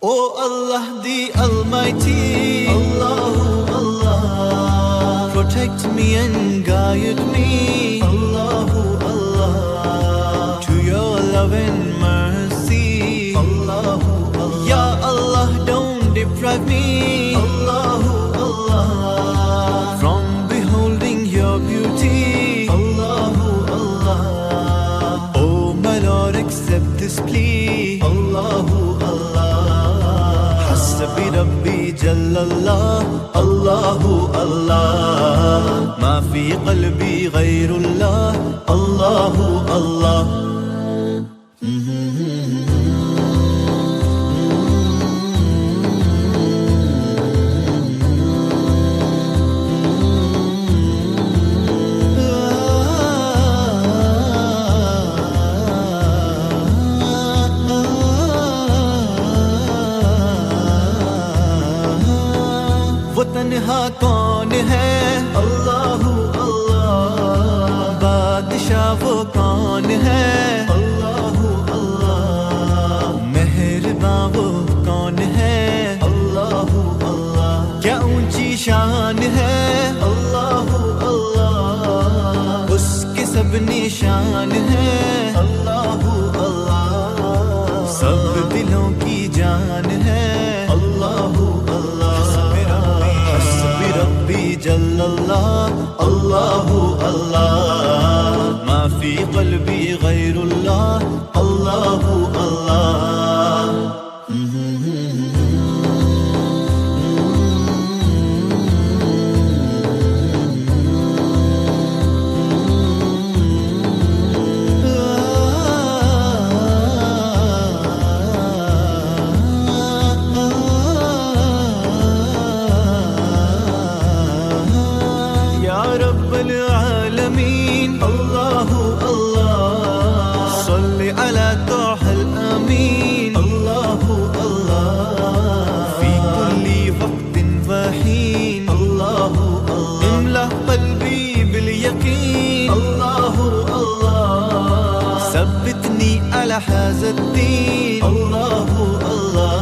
O Allah the Almighty, Allahu Allah, protect me and guide me, Allahu Allah, to your love and mercy, Allahu Allah. Ya Allah, don't deprive me, Allahu Allah, from beholding your beauty, Allahu Allah. Oh my Lord, accept this plea, Allahu Allah. Hasbi Rabbi Jallallah, Allahu Allah. Ma fi qalbi ghayrullah, Allahu Allah. वो तन्हा कौन है, अल्लाहु अल्लाह। बादशाह वो कौन है, अल्लाहु अल्लाह। मेहरबान वो कौन है, अल्लाहु अल्लाह। क्या ऊंची शान है, अल्लाहु अल्लाह। उसके सब निशान है, अल्लाहु अल्लाह। सब दिलों की जान है, अल्लाहु अल्लाह। रब्बी जल्लल्लाह, अल्लाहु अल्लाह। मा फी क़ल्बी गैरुल्लाह, अल्लाहु अल्लाह। आलमीन, अल्लाहु अल्लाह। सल्ली अला ताहल अमीन, अल्लाहु अल्लाह। फी कुल्ली वक्तिन व हीन, अल्लाहु अल्लाह। इमला क़ल्बी बिल यकीन, अल्लाहु अल्लाह। सब्बितनी अला हाज़ा द्दीन, अल्लाहु अल्लाह।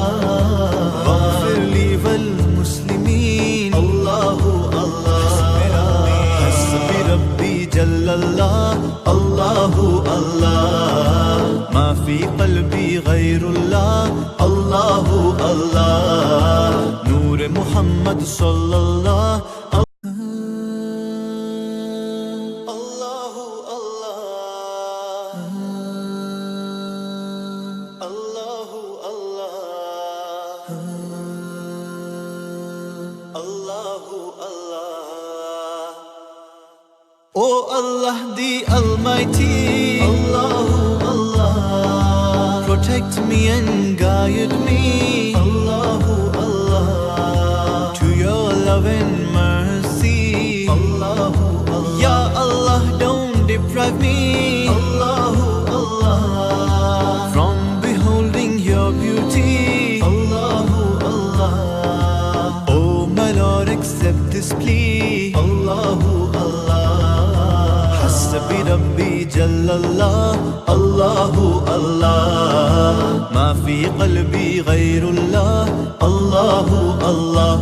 वग़फ़िर ली वल मुस्लिमीन, अल्लाहु अल्लाह। रब्बी जल्लल्लाह, अल्लाहु अल्लाह। मा फी क़ल्बी गैरुल्लाह, अल्लाहु अल्लाह। नूर मुहम्मद सल्लल्लाह, अल्लाहु अल्लाह, अल्लाहु अल्लाह, अल्लाहु अल्लाह। O Allah the Almighty, Allahu Allah, protect me and guide me, Allahu Allah, to your love and mercy, Allahu Allah. Ya Allah, don't deprive me, Allahu Allah, from beholding your beauty, Allahu Allah. Oh my Lord, accept this plea, Allahu Allah. Hasbi Rabbi Jallallah, Allahu Allah. Ma fi qalbi ghayrullah, Allahu Allah.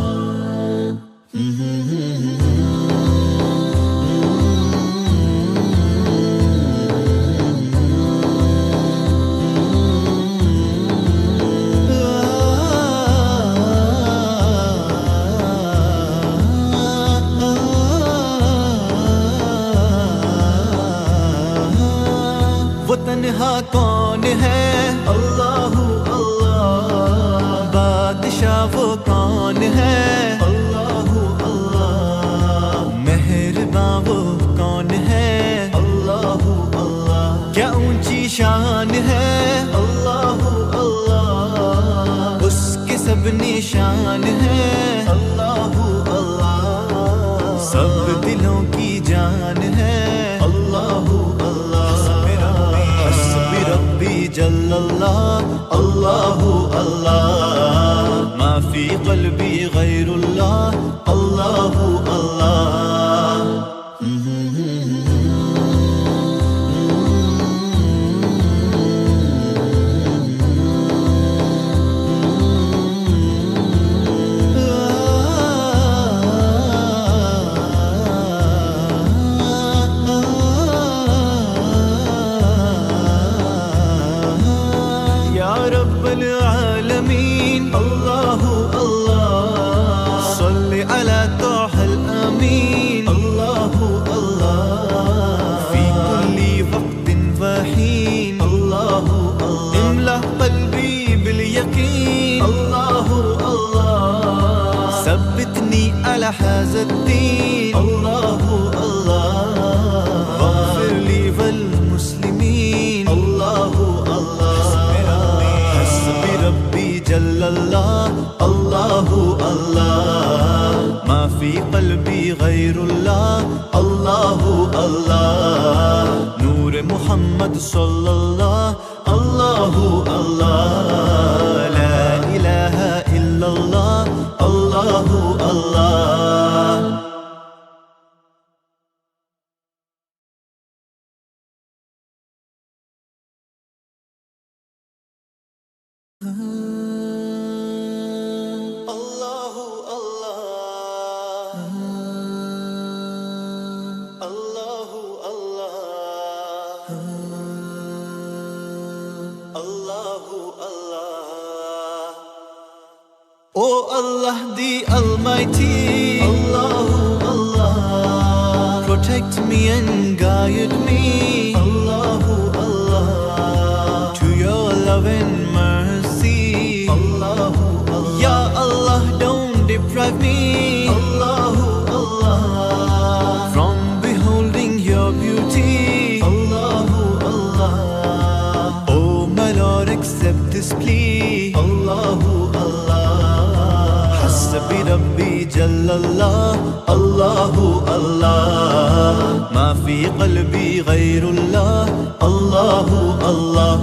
वो तन्हा कौन है, अल्लाहु अल्लाह। बादशाह वो कौन है, अल्लाहु अल्लाह। मेहरबान वो कौन है, अल्लाहु अल्लाह। क्या ऊंची शान है, अल्लाहु अल्लाह। उसके सब निशान है, अल्लाहु अल्लाह। सब दिलों की जान है, अल्लाहु अल्लाह। रब्बी जल्लल्लाह, अल्लाहु अल्लाह। मा फी क़ल्बी गैरुल्लाह, अल्लाहु अल्लाह। या रब्बल आलमीन अल्लाहु अल्लाह सल्ली अला ताहल अमीन अल्लाहु अल्लाह फी कुल्ली वक्तिन व हीन अल्लाहु अल्लाह इमला क़ल्बी बिल यकीन अल्लाहु अल्लाह सब्बितनी अला हाज़ा द्दीन अल्लाहु अल्लाह वग़फ़िर ली वल मुस्लिमीन अल्लाहु हस्बी रब्बी जल्लल्लाह अल्लाहु अल्लाह मा फी क़ल्बी गैरुल्लाह अल्लाहु अल्लाह नूर मुहम्मद सल्लल्लाह अल्लाहु अल्लाह ला इलाहा इल्लल्लाह अल्लाहु अल्लाह। अल्लाहु अल्लाह अल्लाहु अल्लाह अल्लाहु अल्लाह। O Allah the Almighty, Allahu Allah, protect me and guide me, Allahu Allah, to your love and mercy, Allahu Allah. Ya Allah, don't deprive me, Allahu Allah, from beholding your beauty, Allahu Allah. Oh my Lord, accept this plea, Allahu Allah. Hasbi Rabbi Jallallah, Allahu Allah, ma fi qalbi ghayrullah, Allahu Allah.